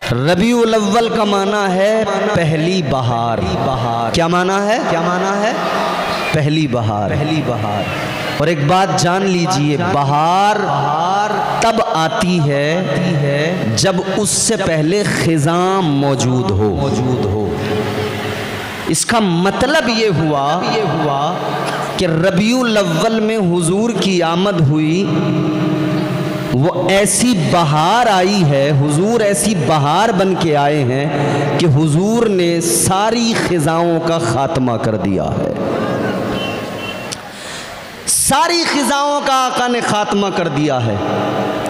रबीउल अव्वल का माना है पहली बहार। क्या माना है? पहली बहार। और एक बात जान लीजिए, बहार तब आती है जब उससे पहले खिज़ां मौजूद हो। इसका मतलब ये हुआ कि रबीउल अव्वल में हुजूर की आमद हुई, वो ऐसी बहार आई है, हुजूर ऐसी बहार बन के आए हैं कि हुजूर ने सारी खिज़ाओं का खात्मा कर दिया है। सारी खिज़ाओं का आका ने खात्मा कर दिया है।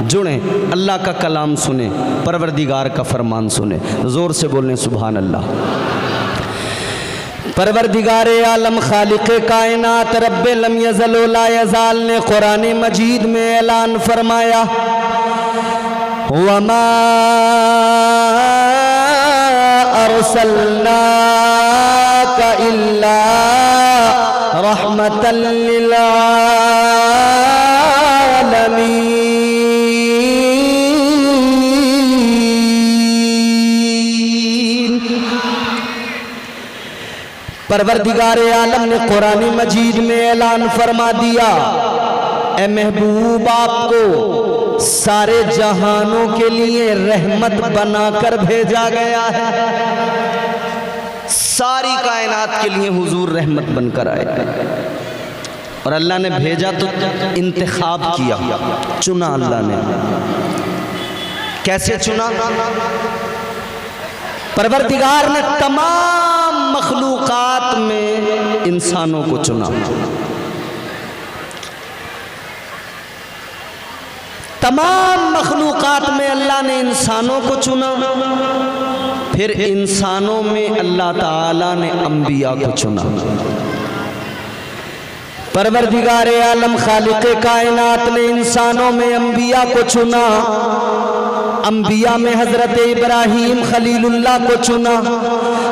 जुड़े, अल्लाह का कलाम सुने, परवरदिगार का फरमान सुने, ज़ोर से बोलें सुभान अल्लाह। परवरदिगारे आलम खालिक़े कायनात रब्बे लम यज़ल व ला यज़ाल ने कुरान मजीद में ऐलान फरमाया, वमा अरसलनाका इल्ला रहमतल लिल आलमीन। परवरदिगारे आलम ने कुरान मजीद में ऐलान फरमा दिया, ए महबूब आपको सारे जहानों के लिए रहमत बनाकर भेजा गया है। सारी कायनात के लिए हुजूर रहमत बनकर आए। और अल्लाह ने भेजा तो इंतखाब किया, चुना अल्लाह ने। कैसे चुना? परवरदिगार ने तमाम मखलूकात में इंसानों को चुना। तमाम मखलूकात में अल्लाह ने इंसानों को चुना। फिर इंसानों में अल्लाह ताला ने अंबिया को चुना। परवरदिगारे आलम खालिक़े कायनात ने इंसानों में अंबिया को चुना। अंबिया में हज़रत इब्राहीम खलीलुल्लाह को चुना।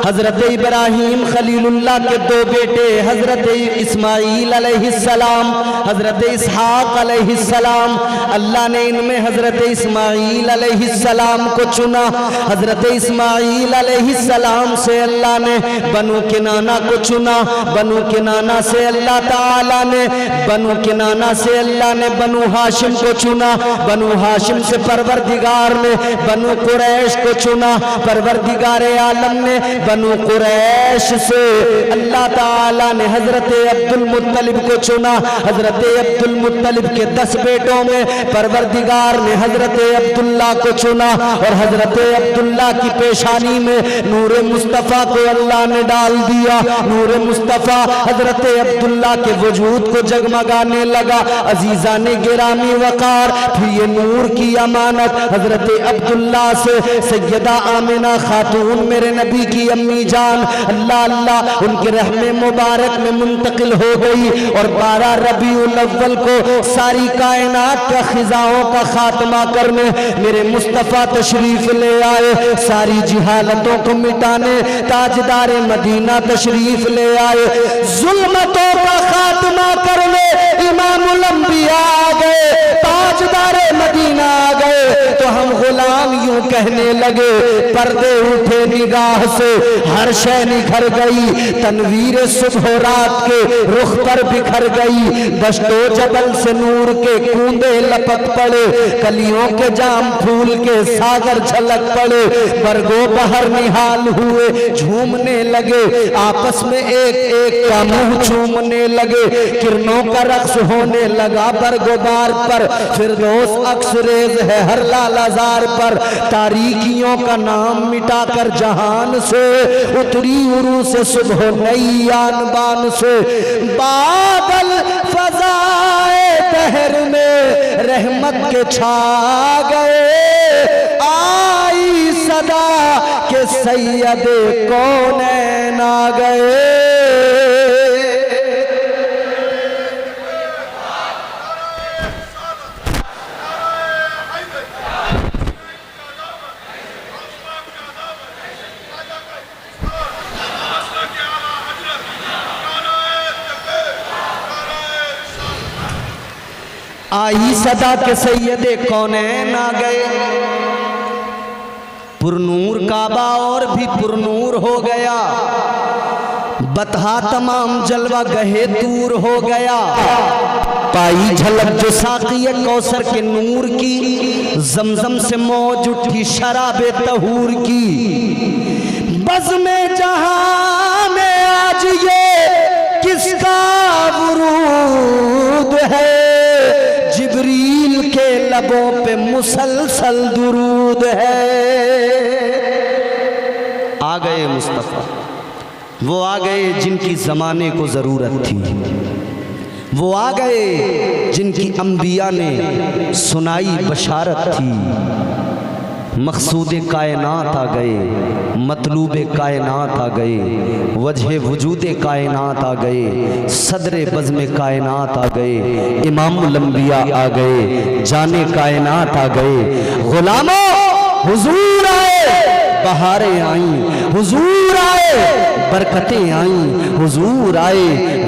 हज़रत इब्राहीम खलीलुल्लाह के दो बेटे हज़रत इस्माईल अलैहिस्सलाम, हज़रत इसहाक़ अलैहिस्सलाम, अल्लाह ने इनमें हज़रत इस्माईल अलैहिस्सलाम को चुना। हज़रत इस्माईल अलैहिस्सलाम से अल्लाह ने बनु किनाना को चुना। बनु किनाना से अल्लाह ताला ने बनु हाशिम को चुना। बनु हाशिम से परवरदिगार ने बनु कुरैश को चुना। परवरदिगारे आलम ने बनु कुरैश से अल्लाह ताला ने हज़रत अब्दुल मुत्तलिब को चुना। हज़रत अब्दुल मुत्तलिब के 10 बेटों में परवरदिगार ने हज़रत अब्दुल्ला को चुना। और हज़रत अब्दुल्ला की पेशानी में नूर मुस्तफ़ा को अल्लाह ने डाल दिया। नूर मुस्तफ़ा हज़रत अब्दुल्ला के वजूद को जगमगाने लगा। अजीज़ा ने गिरामी वक़ार, फिर ये नूर की अमानत हज़रत अब्दुल्ला से सैयदा आमिना खातून मेरे नबी की अम्मी जान अल्लाह अल्लाह उनके रहमे मुबारक में मुंतकिल हो गई। और 12 रबीउल अव्वल को सारी कायनात का खिज़ाओं का खात्मा करने मेरे मुस्तफ़ा तशरीफ ले आए। सारी जिहालतों को मिटाने ताजदार मदीना तशरीफ ले आए। जुल्मतों का खात्मा करने इमामुल अंबिया आ गए, ताजदार मदीना आ गए। तो हम गुलाम यूं कहने लगे, पर्दे उठे निगाह से, हर शय निखर गई, तनवीर सुबह रात के रुख पर बिखर गई। दश्तो जबल से नूर के कूंदे लपक पड़े, कलियों के जाम फूल के सागर झलक पड़े। बरगो बहर निहाल हुए, झूमने लगे, आपस में एक एक का मुंह चूमने लगे। किरणों का रक्स होने लगा बरगोबार पर, फिरदौस अक्सरेज है हर लालाजार पर। तारीकियों का नाम मिटाकर जहान से उतरी उरू से सुबह नई आन बान से। बादल फजाए तहर में रहमत के छा गए, आई सदा के सैयदे कौनैन आ गए। आई सदा के सैयदे कौनैन आ गए। पुरनूर काबा और भी पुरनूर हो गया, बतहा तमाम जलवा गहे दूर हो गया। पाई झलक जो साक़िए कौसर के नूर की, जमजम से मौज उठी शराबे तहूर की। बज़ में जहां में आज ये किसका वुरूद है, जिब्रील के लबों पे मुसलसल दुरूद है। आ गए मुस्तफ़ा, वो आ गए जिनकी ज़माने को ज़रूरत थी, वो आ गए जिनकी अंबिया ने सुनाई बशारत थी। मकसूद कायनात आ गए, मतलूब कायनात आ गए, वजह वजूद कायनात आ गए, सदर बज़्म कायनात आ गए, इमामुल अंबिया आ गए, जाने कायनात आ गए। गुलामों हुजूर आए, बहारें आईं, हुजूर आए, बरकतें आईं, हुजूर आए,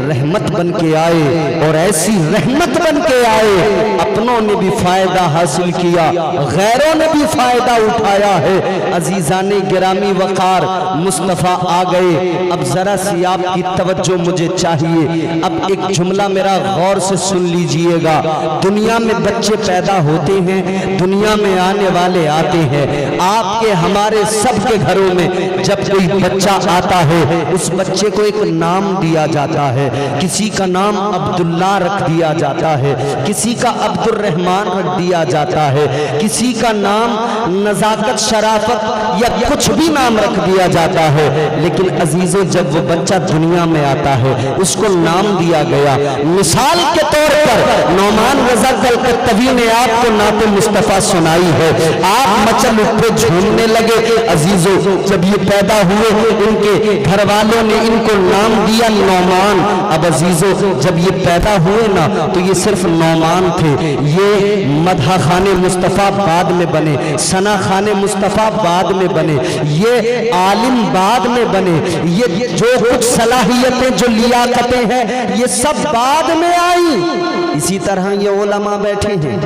रहमत बन के आए, और ऐसी रहमत बन के आए अपनों ने भी फायदा हासिल किया, गैरों ने भी फायदा उठाया है। अजीजाने गिरामी वकार, मुस्तफ़ा आ गए। अब जरा सी आपकी तवज्जो मुझे चाहिए। अब एक जुमला मेरा गौर से सुन लीजिएगा। दुनिया में बच्चे पैदा होते हैं, दुनिया में आने वाले आते हैं। आपके हमारे सबके घरों में जब कोई बच्चा आता है, उस बच्चे को एक नाम दिया जाता है। किसी का नाम अब्दुल्ला रख दिया जाता है, किसी का अब्दुल रहमान रख दिया जाता है, किसी का नाम नजाकत शराफत या कुछ भी नाम रख दिया जाता है। लेकिन अजीजों, जब वो बच्चा दुनिया में आता है, उसको नाम दिया गया। मिसाल के तौर पर नौमान रज़ा कलकत्तवी ने आपको नाते मुस्तफ़ा सुनाई है। आप मचल उठे, झूमने लगे। अजीजों, जब ये पैदा हुए, इनके घर वालों ने इनको नाम दिया नौमान। अब अजीजों, जब ये पैदा हुए ना, तो ये सिर्फ नौमान थे। ये मदहा खाने मुस्तफ़ा बाद में बने, सना खाने मुस्तफ़ा बाद में बने, ये आलिम बाद में बने, ये जो कुछ सलाहियतें जो लियाकतें हैं, ये सब बाद में आई। इसी तरह ये उलमा बैठे हैं,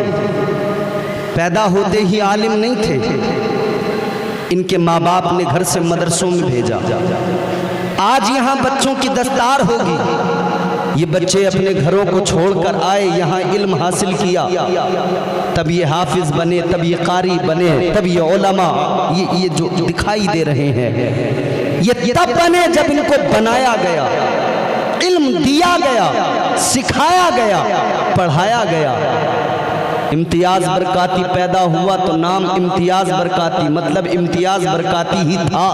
पैदा होते ही आलिम नहीं थे। इनके माँ बाप ने घर से मदरसों में भेजा। आज यहाँ बच्चों की दस्तार होगी। ये बच्चे अपने घरों को छोड़कर आए, यहाँ इल्म हासिल किया, तब ये हाफिज बने, तब ये कारी बने, तब ये उलमा, ये जो दिखाई दे रहे हैं, ये तब बने जब इनको बनाया गया, इल्म दिया गया, सिखाया गया, पढ़ाया गया। इम्तियाज बरकाती पैदा हुआ तो नाम इम्तियाज बरकाती, मतलब इम्तियाज बरकाती ही था।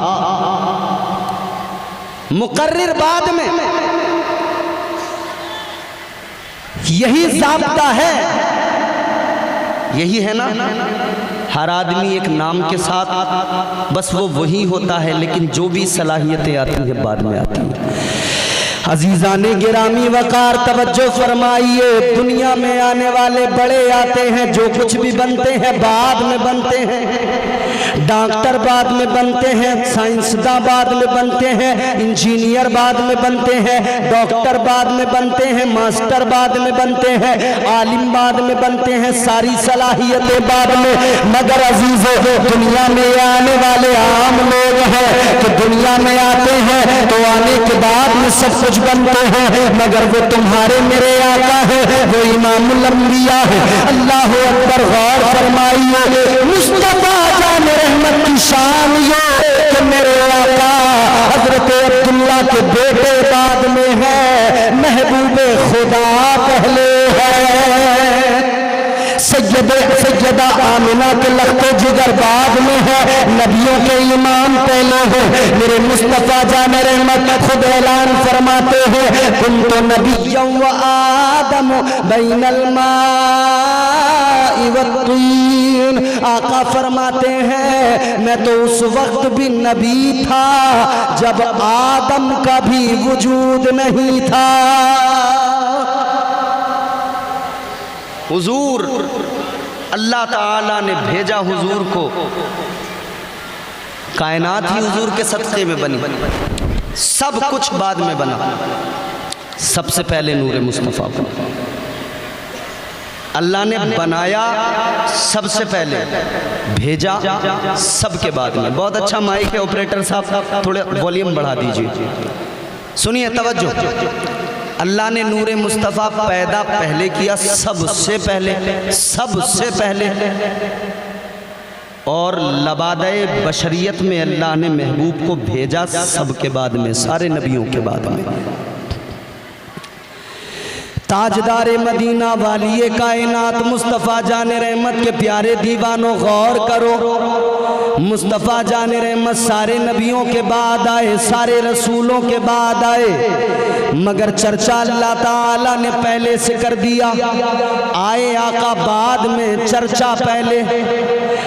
मुकर्रिर बाद में। यही ज़ाब्ता है, यही है ना। हर आदमी एक नाम के साथ, बस वो वही होता है, लेकिन जो भी सलाहियतें आती हैं बाद में आती हैं। अजीजाने गिरामी वकार, तवज्जो फरमाइए। दुनिया में आने वाले बड़े आते हैं, जो कुछ भी बनते हैं बाद में बनते हैं। डॉक्टर बाद में बनते हैं, साइंसदान बाद में बनते हैं, इंजीनियर बाद में बनते हैं, डॉक्टर बाद में बनते हैं, मास्टर बाद में बनते हैं, आलिम बाद में बनते हैं, सारी सलाहियतें बाद में। मगर अजीजों, दुनिया में आने वाले आम लोग हैं कि दुनिया में आते हैं तो आने के बाद में सब कुछ बनते हैं, मगर वो तुम्हारे मेरे आका है, वो इमामुल अंबिया है। अल्लाह अकबर। गौर फरमाइए, मुस्तफा जान रहमत की शान ये कि मेरे आका हजरत अब्दुल्ला के बेटे बाद में है, महबूबे खुदा पहले है, सैयदा आमिना के लख्ते जिगर बाद में है, नबियों के इमाम पहले है। मेरे मुस्तफ़ा जान रहमत खुद ऐलान फरमाते हैं, कुन्तु नबिय्यन व आदम बैनल माई वत्तीन। आका फरमाते हैं, मैं तो उस वक्त भी नबी था जब आदम का भी वजूद नहीं था। हुजूर अल्लाह ताला ने भेजा, हुजूर को कायनात ही हुजूर के सदक़े में बनी, सब कुछ बाद में बना। सबसे पहले नूर मुस्तफ़ा बना। अल्लाह ने बनाया सबसे पहले, भेजा सबके बाद में। बहुत अच्छा माइक है ऑपरेटर साहब, थोड़े वॉल्यूम बढ़ा दीजिए। सुनिए, तवज्जो। अल्लाह ने नूरे मुस्तफ़ा पैदा पहले किया, सबसे पहले, सबसे पहले। और लबादे बशरियत में अल्लाह ने महबूब को भेजा सबके बाद में, सारे नबियों के बाद में। ताजदारे मदीना वालिए कायनात मुस्तफ़ा जान रहमत के प्यारे दीवानों, गौर करो। मुस्तफ़ा जान रहमत सारे नबियों के बाद आए, सारे रसूलों के बाद आए, मगर चर्चा अल्लाह ताला ने पहले से कर दिया। आए आका बाद में, चर्चा पहले।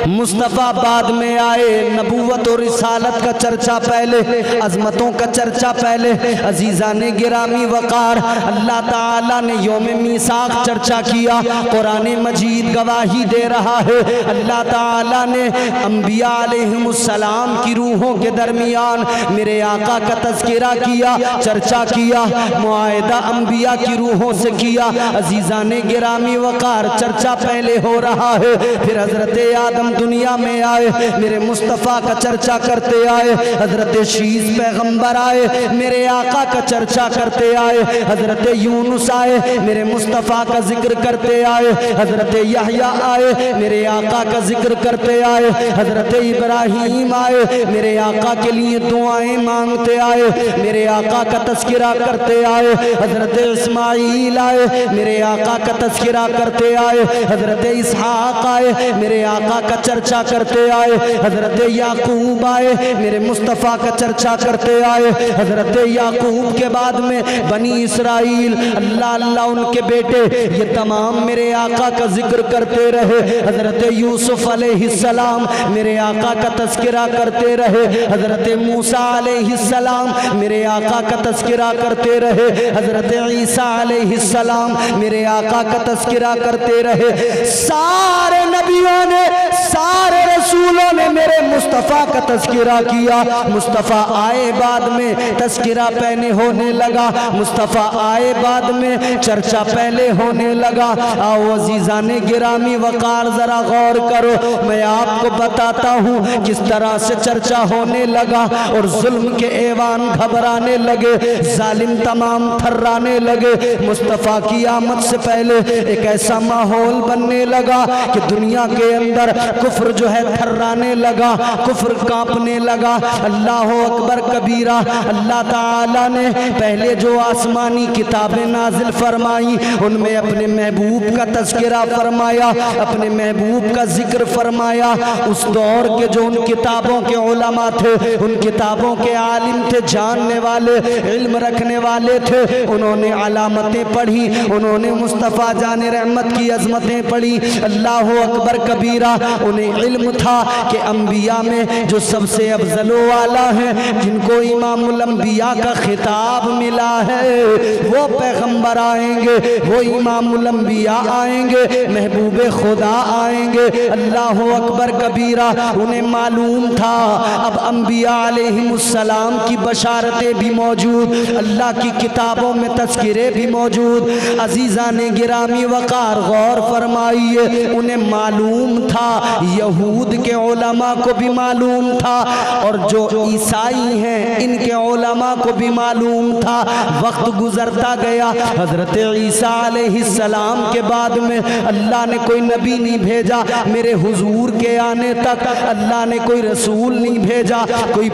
मुस्तफ़ा बाद में आए, नबूवत और रिसालत का चर्चा पहले, अजमतों का चर्चा पहले। अजीज़ाने गिरामी वक़ार, अल्लाह ताला ने यौम मीसाक चर्चा किया। कुरान मजीद गवाही दे रहा है, अल्लाह ताला ने अंबिया अलैहिमुस्सलाम की रूहों के दरमियान मेरे आका का तज़किरा किया, चर्चा किया, मुआहिदा अंबिया की रूहों से किया। अजीज़ाने गिरामी वक़ार, चर्चा पहले हो रहा है। फिर हज़रत आदम दुनिया में आए, मेरे मुस्तफ़ा का चर्चा करते आए। हज़रत शीस पैगम्बर आए, मेरे आका का चर्चा करते आए। हज़रत यूनुस आए, मेरे मुस्तफ़ा का जिक्र करते आए। हज़रत यहया आए, मेरे आका का जिक्र करते आए। हज़रत इब्राहीम आए, मेरे आका के लिए दुआएं मांगते आए, मेरे आका का तज़किरा करते आए। हज़रत इस्माईल आए, मेरे आका का तज़किरा करते आए। हज़रत इसहाक़ आए, मेरे आका का चर्चा करते आए। हज़रत याकूब आए, मेरे मुस्तफ़ा का चर्चा करते आए। हज़रत याकूब के बाद में बनी इसराइल, अल्लाह अल्लाह उनके बेटे, ये तमाम मेरे आका का जिक्र करते रहे। हज़रत यूसुफ अलैहिस्सलाम मेरे आका का तज़किरा करते रहे। हज़रत मूसा अलैहिस्सलाम मेरे आका का तज़किरा करते रहे। हज़रत ईसा अलैहिस्सलाम मेरे आका का तज़किरा करते रहे। सारे नबियों ने, सारे रसूलों ने मेरे मुस्तफ़ा का तज़किरा किया। मुस्तफ़ा आए बाद में तज़किरा पहले होने लगा, मुस्तफ़ा आए बाद में चर्चा पहले होने लगा। आओ अज़ीज़ाने गिरामी वक़ार, ज़रा गौर करो, मैं आपको बताता हूँ किस तरह से चर्चा होने लगा और जुल्म के ऐवान घबराने लगे, जालिम तमाम थर्राने लगे। मुस्तफ़ा की आमद से पहले एक ऐसा माहौल बनने लगा कि दुनिया के अंदर कुफ्र जो है थर्राने लगा, कुफ्र कांपने लगा। अल्लाह अकबर कबीरा। अल्लाह ताला ने पहले जो आसमानी किताबें नाजिल फरमाई, उनमें अपने महबूब का तज़किरा फरमाया, अपने महबूब का जिक्र फरमाया। उस दौर के जो उन किताबों के उलमा थे, उन किताबों के आलिम थे, जानने वाले, इल्म रखने वाले थे, उन्होंने अलामतें पढ़ी, उन्होंने मुस्तफ़ा जान रहमत की अज़मतें पढ़ी। अल्लाह अकबर कबीरा। उन्हें इल्म था कि अंबिया में जो सबसे अफजलो वाला है, जिनको इमामुल अंबिया का खिताब मिला है, वो पैगंबर आएंगे, वो इमामुल अंबिया आएंगे, महबूब खुदा आएंगे। अल्लाह अकबर कबीरा। उन्हें मालूम था अब अंबिया अलैहिमुस्सलाम की बशारतें भी मौजूद, अल्लाह की किताबों में तज़किरे भी मौजूद। अज़ीज़ाने गिरामी वक़ार, गौर फरमाइए, उन्हें मालूम था, यहूद के उलमा को भी मालूम था, और जो ईसाई हैं इनके उलमा को भी मालूम था। वक्त गुजरता गया, हज़रत ईसा अलैहिस्सलाम के बाद में अल्लाह ने कोई नबी नहीं भेजा, मेरे हुजूर के आने तक अल्लाह ने कोई रसूल नहीं भेजा, कोई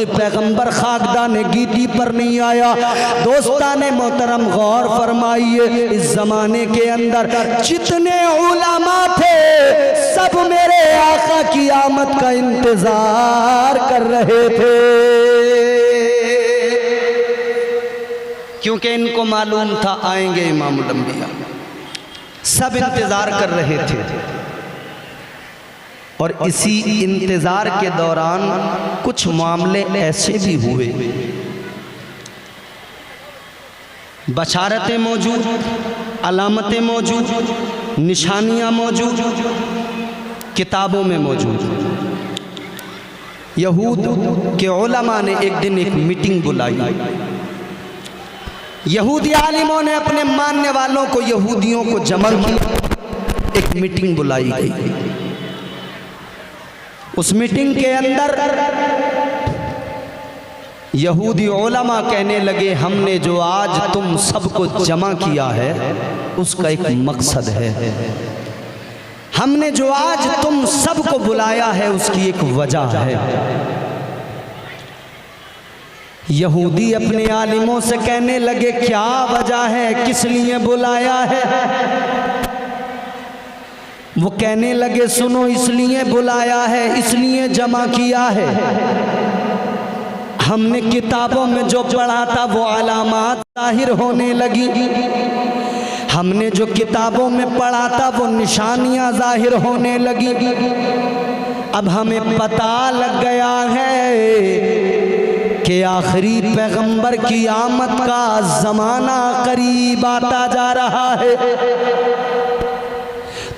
पैगंबर खाकदाने गीती पर नहीं आया। दोस्ताने मोहतरम, गौर फरमाइए, इस ज़माने के अंदर जितने उलमा थे सब मेरे आका की आमद का इंतजार कर रहे थे, क्योंकि इनको मालूम था आएंगे इमामुल अंबिया। सब इंतजार कर रहे थे। और इसी इंतजार के दौरान कुछ मामले ऐसे भी हुए, बशारतें मौजूद, अलामतें मौजूद, निशानियां मौजूद, किताबों में मौजूद। यहूद के उलमा ने एक दिन एक मीटिंग बुलाई। यहूदी आलिमों ने अपने मानने वालों को, यहूदियों को जमा किया, एक मीटिंग बुलाई गई। उस मीटिंग के अंदर यहूदी उलमा कहने लगे, हमने जो आज तुम सबको जमा किया है उसका एक मकसद है, हमने जो आज तुम सबको बुलाया है उसकी एक वजह है। यहूदी अपने आलिमों से कहने लगे, क्या वजह है, किस लिए बुलाया है? वो कहने लगे, सुनो, इसलिए बुलाया है, इसलिए जमा किया है, हमने किताबों में जो पढ़ा था वो अलामात जाहिर होने लगी, हमने जो किताबों में पढ़ा था वो निशानियां जाहिर होने लगी। अब हमें पता लग गया है कि आखिरी पैगंबर की आमद का ज़माना करीब आता जा रहा है।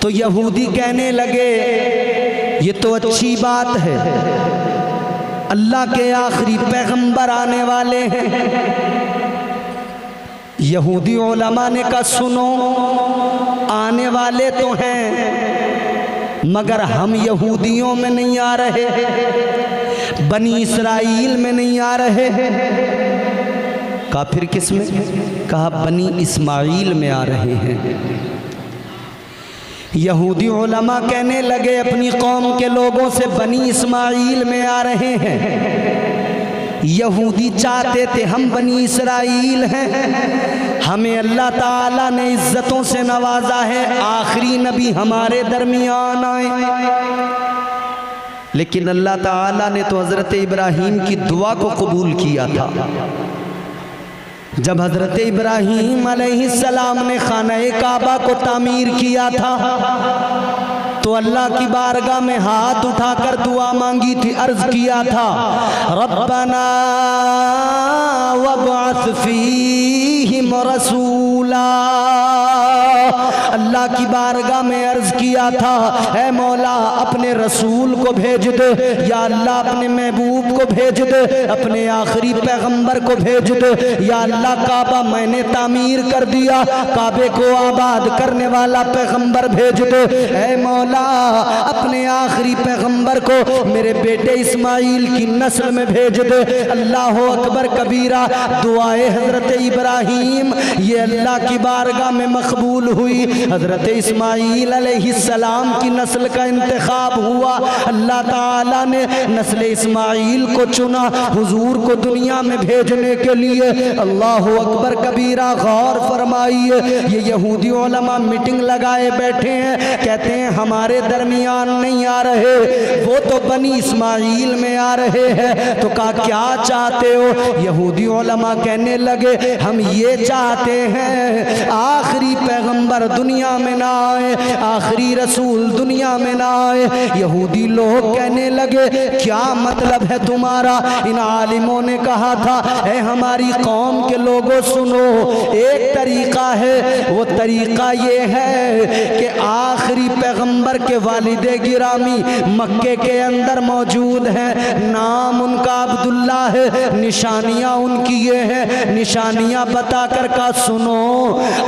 तो यहूदी कहने लगे, ये तो अच्छी बात है, अल्लाह के आखिरी पैगंबर आने वाले हैं। यहूदी उलमा ने कहा, सुनो, आने वाले तो हैं मगर हम यहूदियों में नहीं आ रहे, बनी इस्राइल में नहीं आ रहे। कहा फिर किस में? कहा बनी इस्माइल में आ रहे हैं। यहूदी उलमा कहने लगे अपनी कौम के लोगों से, बनी इस्माइल में आ रहे हैं। यहूदी चाहते थे हम बनी इस्राइल हैं, हमें अल्लाह ताला ने इज्जतों से नवाजा है, आखिरी नबी हमारे दरमियान आए। लेकिन अल्लाह ताला ने तो हज़रत इब्राहीम की दुआ को कबूल किया था। जब हज़रत इब्राहीम अलैहिस्सलाम ने खाना-ए काबा को तामीर किया था तो अल्लाह की बारगाह में हाथ उठाकर दुआ मांगी थी, अर्ज किया था, रब्बना वब्अस फीहिम रसूला। अल्लाह की बारगाह में अर्ज किया था, ऐ मौला अपने रसूल को भेज दे, या अल्लाह अपने महबूब को भेज दे, अपने आखिरी पैगंबर को भेज दे। या अल्लाह काबा मैंने तामीर कर दिया, काबे को आबाद करने वाला पैगंबर भेज दे। ऐ मौला अपने आखिरी पैगंबर को मेरे बेटे इस्माइल की नस्ल में भेज दे। अल्लाह अकबर कबीरा। दुआए हजरत इब्राहीम ये अल्लाह की बारगाह में मकबूल हुई। हजरत इस्माइल अलैहिस्सलाम की नस्ल का इंतखाब हुआ। अल्लाह ताला ने नस्ल इस्माइल को चुना हुजूर को दुनिया में भेजने के लिए। अल्लाह अकबर कबीरा। गौर फरमाइए, ये यहूदी उलमा मीटिंग लगाए बैठे हैं, कहते हैं हमारे दरमियान नहीं आ रहे, वो तो बनी इस्माइल में आ रहे हैं। तो कहा क्या चाहते हो? यहूदी उलमा कहने लगे हम ये चाहते हैं आखिरी पैगंबर दुनिया में ना आए, आखिरी रसूल दुनिया में ना आए। यहूदी लोग कहने लगे क्या मतलब है तुम्हारा? इन आलिमों ने कहा था ऐ हमारी कौम के लोगों सुनो, एक तरीका है, वो तरीका ये है कि आखिरी पैगंबर के वालिदे गिरामी मक्के के अंदर मौजूद हैं, नाम उनका अब्दुल्ला है, निशानियां उनकी ये हैं। निशानियां बताकर का सुनो,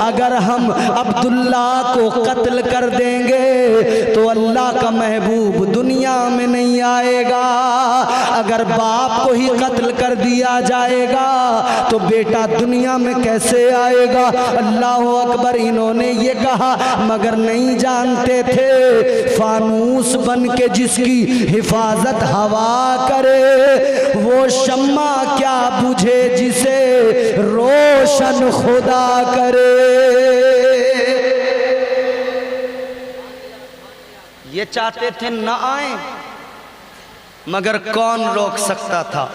अगर हम अब्दुल्ला को कत्ल कर देंगे तो अल्लाह का महबूब दुनिया में नहीं आएगा। अगर बाप को ही कत्ल कर दिया जाएगा तो बेटा दुनिया में कैसे आएगा? अल्लाह अकबर। इन्होंने ये कहा मगर नहीं जानते थे फानूस बन के जिसकी हिफाजत हवा करे वो शम्मा क्या बुझे जिसे रोशन खुदा करे। ये चाहते थे न आए, मगर कौन रोक सकता था?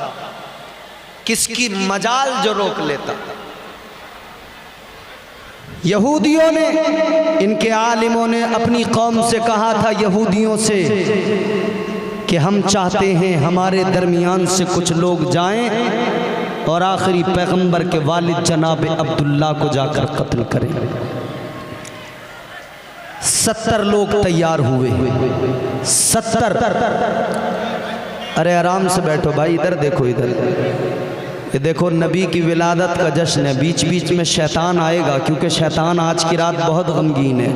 किसकी मजाल जो रोक लेता? यहूदियों ने, इनके आलिमों ने अपनी कौम से कहा था, यहूदियों से, कि हम चाहते हैं हमारे दरमियान से कुछ लोग जाएं और आखिरी पैगंबर के वालिद जनाब अब्दुल्ला को जाकर कत्ल करें। 70 लोग तैयार हुए। 70। अरे आराम से बैठो भाई, इधर देखो, इधर ये देखो नबी की विलादत का जश्न है, बीच बीच में शैतान आएगा, क्योंकि शैतान आज की रात बहुत गमगीन है,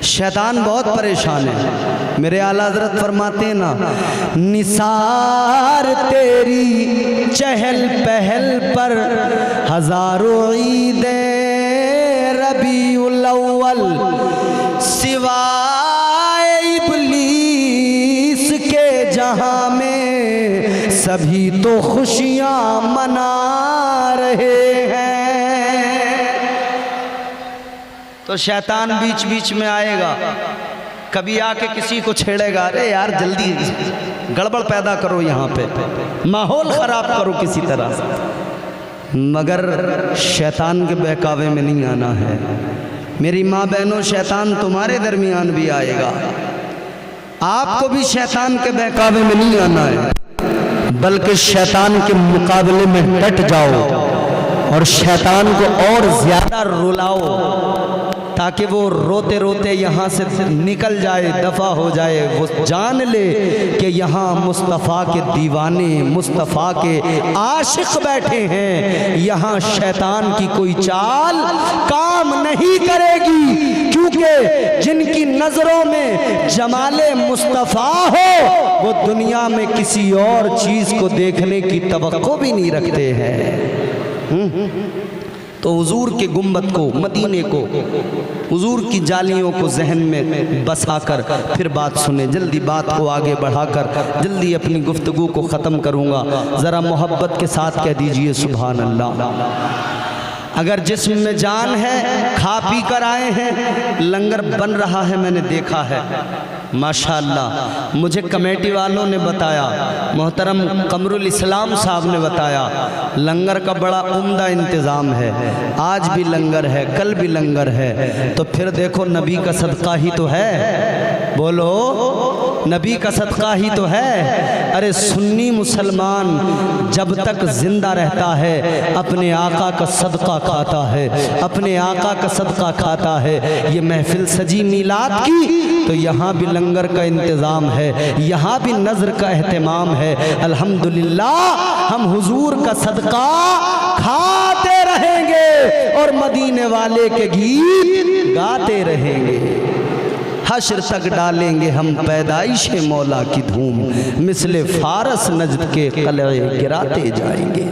शैतान बहुत परेशान है। मेरे आला हज़रत फरमाते हैं ना, निसार तेरी चहल पहल पर हजारों ईदे रबीउल अव्वल, सिवाए इब्लीस के जहां में सभी तो खुशियां मना रहे हैं। तो शैतान बीच बीच में आएगा, कभी आके किसी को छेड़ेगा, अरे यार जल्दी गड़बड़ पैदा करो, यहाँ पे माहौल ख़राब करो किसी तरह से, मगर शैतान के बहकावे में नहीं आना है। मेरी माँ बहनों, शैतान तुम्हारे दरमियान भी आएगा, आपको भी शैतान के बहकावे में नहीं आना है, बल्कि शैतान के मुकाबले में डट जाओ और शैतान को और ज़्यादा रुलाओ, ताकि वो रोते रोते यहाँ से निकल जाए, दफ़ा हो जाए। वो जान ले कि यहाँ मुस्तफ़ा के दीवाने, मुस्तफ़ा के आशिक बैठे हैं, यहाँ शैतान की कोई चाल काम नहीं करेगी, क्योंकि जिनकी नज़रों में जमाले मुस्तफ़ा हो वो दुनिया में किसी और चीज़ को देखने की तवक्को भी नहीं रखते हैं। तो हुजूर के गुम्बद को, मदीने को, हुजूर की जालियों को जहन में बसाकर फिर बात सुने। जल्दी बात को आगे बढ़ाकर जल्दी अपनी गुफ्तगू को ख़त्म करूँगा। ज़रा मोहब्बत के साथ कह दीजिए सुभान अल्लाह। अगर जिस्म में जान है, खा पी कर आए हैं, लंगर बन रहा है, मैंने देखा है माशाअल्लाह। मुझे कमेटी वालों ने बताया, मोहतरम कमरुल इस्लाम साहब ने बताया, लंगर का बड़ा उम्दा इंतज़ाम है, आज भी लंगर है, कल भी लंगर है। तो फिर देखो नबी का सदका ही तो है, बोलो नबी का सदका ही तो है। अरे सुन्नी मुसलमान जब तक जिंदा रहता है अपने आका का सदका खाता है, अपने आका का सदका खाता है। ये महफिल सजी मीलाद की तो यहाँ भी लंगर का इंतज़ाम है, यहाँ भी नज़र का एहतमाम है। अल्हम्दुलिल्लाह हम हुजूर का सदका खाते रहेंगे और मदीने वाले के गीत गाते रहेंगे। हश्र तक डालेंगे हम पैदाइश मौला की धूम, मिसले फारस नजद के कलए गिराते जाएंगे।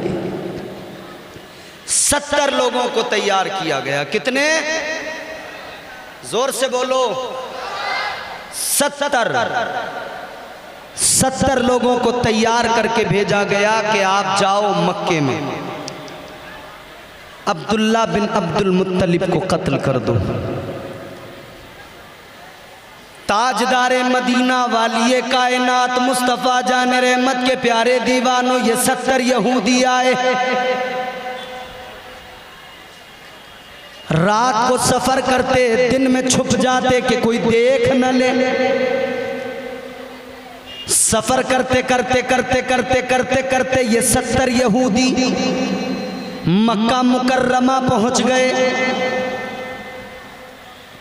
70 लोगों को तैयार किया गया। कितने? जोर से बोलो। 70 लोगों को तैयार करके भेजा गया कि आप जाओ मक्के में, अब्दुल्ला बिन अब्दुल मुत्तलिब को कत्ल कर दो। ताजदारे मदीना वालिए कायनात मुस्तफ़ा जान रहमत के प्यारे दीवानों, ये 70 यहूदी आए। रात को सफर करते, दिन में छुप जाते कि कोई देख न ले। सफर करते करते करते करते करते करते ये 70 यहूदी मक्का मुकर्रमा पहुंच गए।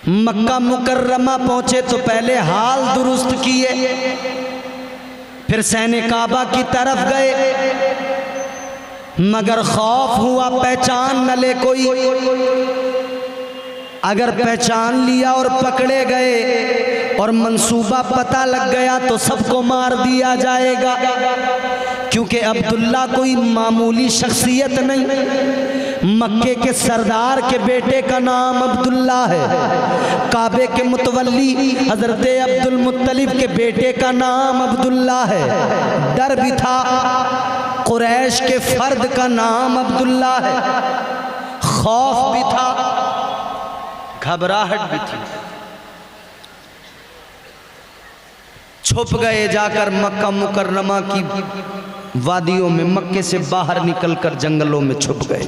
मक्का मुकर्रमा पहुंचे तो पहले हाल दुरुस्त किए, फिर सहने काबा की तरफ गए, मगर खौफ हुआ पहचान न ले कोई। अगर पहचान लिया और पकड़े गए और मंसूबा पता लग गया तो सबको मार दिया जाएगा, क्योंकि अब्दुल्ला कोई मामूली शख्सियत नहीं। मक्के के सरदार के बेटे का नाम अब्दुल्ला है, काबे के मुतवल्ली हजरत अब्दुल मुत्तलिब के बेटे का नाम अब्दुल्ला है। डर भी था, कुरैश के फर्द का नाम अब्दुल्ला है, खौफ भी था, घबराहट भी थी। छुप गए जाकर मक्का मुकर्रमा की वादियों में, मक्के से बाहर निकलकर जंगलों में छुप गए।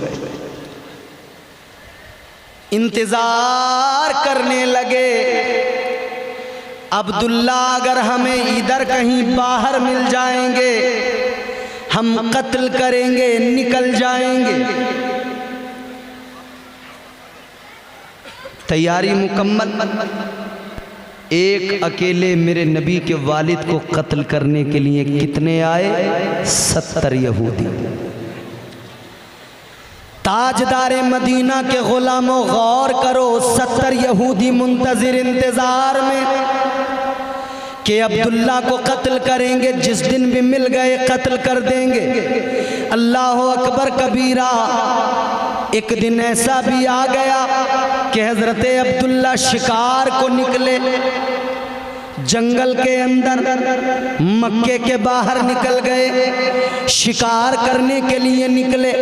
इंतजार करने लगे, अब्दुल्ला अगर हमें इधर कहीं बाहर मिल जाएंगे हम कत्ल करेंगे, निकल जाएंगे। तैयारी मुकम्मल। एक अकेले मेरे नबी के वालिद को कत्ल करने के लिए कितने आए? 70 यहूदी। ताजदार मदीना के गुलामों गौर करो, 70 यहूदी मुंतजिर इंतजार में कि अब्दुल्ला को कत्ल करेंगे, जिस दिन भी मिल गए कत्ल कर देंगे। अल्लाह अकबर कबीरा। एक दिन ऐसा भी आ गया कि हजरत अब्दुल्ला शिकार को निकले, जंगल के अंदर मक्के के बाहर निकल गए, शिकार करने के लिए निकले।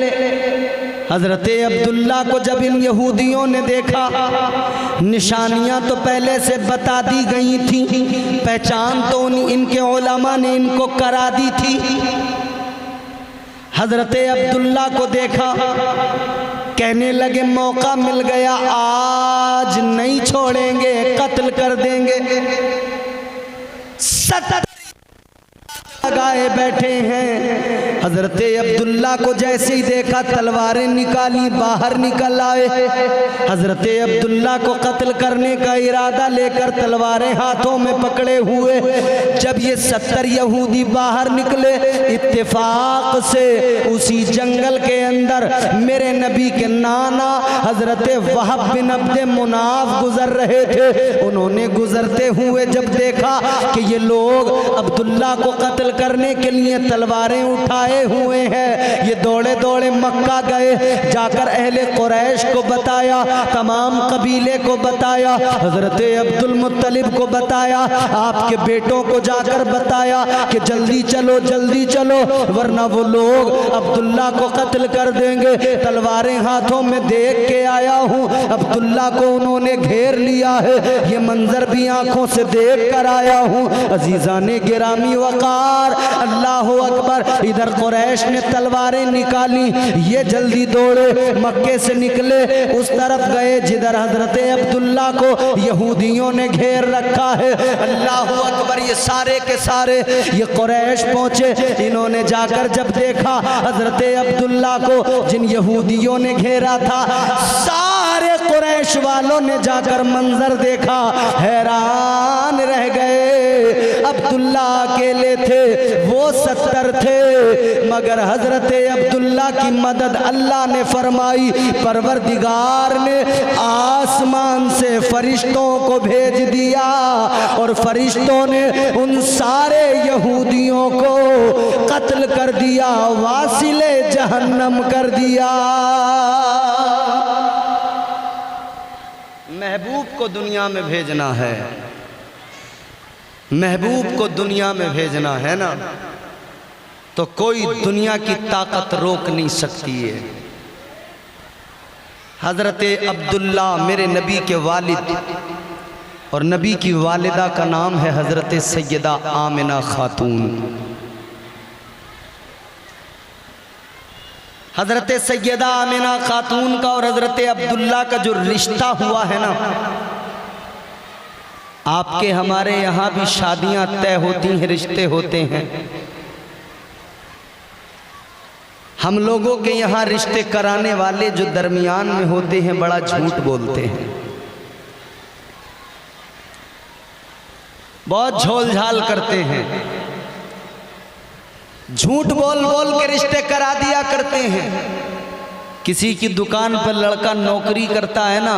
हजरत अब्दुल्ला को जब इन यहूदियों ने देखा, निशानियां तो पहले से बता दी गई थी, पहचान तो इनके उलमा ने इनको करा दी थी। हजरत अब्दुल्ला को देखा, कहने लगे मौका मिल गया, आज नहीं छोड़ेंगे, कत्ल कर देंगे। 70 लगाए बैठे हैं। हजरत अब्दुल्ला को जैसे ही देखा, तलवारें निकाली, बाहर निकल आए। हजरत अब्दुल्ला को कत्ल करने का इरादा लेकर तलवारें हाथों में पकड़े हुए जब ये 70 यहूदी बाहर निकले, इत्तेफाक से उसी जंगल के अंदर मेरे नबी के नाना हजरत वहब बिन अब्द मुनाफ गुजर रहे थे। उन्होंने गुजरते हुए जब देखा कि ये लोग अब्दुल्ला को कत्ल करने के लिए तलवारें उठाए हुए हैं, ये दौड़े दौड़े मक्का गए, जाकर अहले कुरैश को बताया, तमाम कबीले को बताया, हजरत अब्दुल मुत्तलिब को बताया, आपके बेटों को जाकर बताया कि जल्दी चलो जल्दी चलो, वरना वो लोग अब्दुल्ला को कत्ल कर देंगे। तलवारें हाथों में देख के आया हूँ, अब्दुल्ला को उन्होंने घेर लिया है, ये मंजर भी आंखों से देख कर आया हूँ। अजीजाने गिरामी वकार, अल्लाह अकबर। इधर कुरैश ने तलवारें निकाली, ये जल्दी दौड़े, मक्के से निकले, उस तरफ गए जिधर हजरत अब्दुल्ला को यहूदियों ने घेर रखा है। अल्लाह अकबर। ये सारे के सारे ये कुरैश पहुंचे, इन्होंने जाकर जब देखा हजरत अब्दुल्ला को जिन यहूदियों ने घेरा था, सारे कुरैश वालों ने जाकर मंजर देखा, हैरान रह गए। अब्दुल्ला अकेले थे, वो 70 थे, मगर हजरत अब्दुल्ला की मदद अल्लाह ने फरमाई। परवरदिगार ने आसमान से फरिश्तों को भेज दिया और फरिश्तों ने उन सारे यहूदियों को कत्ल कर दिया, वासिले जहन्नम कर दिया। महबूब को दुनिया में भेजना है, महबूब को दुनिया में भेजना है ना, तो कोई दुनिया की ताकत रोक नहीं सकती है। हजरत अब्दुल्ला मेरे नबी के वालिद और नबी की वालिदा का नाम है हजरत सैयदा आमिना खातून। हजरत सैयदा आमिना खातून का और हजरत अब्दुल्ला का जो रिश्ता हुआ है ना, आपके हमारे यहाँ भी शादियां तय होती हैं, रिश्ते होते हैं। हम लोगों के यहाँ रिश्ते कराने वाले जो दरमियान में होते हैं, बड़ा झूठ बोलते हैं, बहुत झोल झाल करते हैं, झूठ बोल बोल के रिश्ते करा दिया करते हैं। किसी की दुकान पर लड़का नौकरी करता है ना,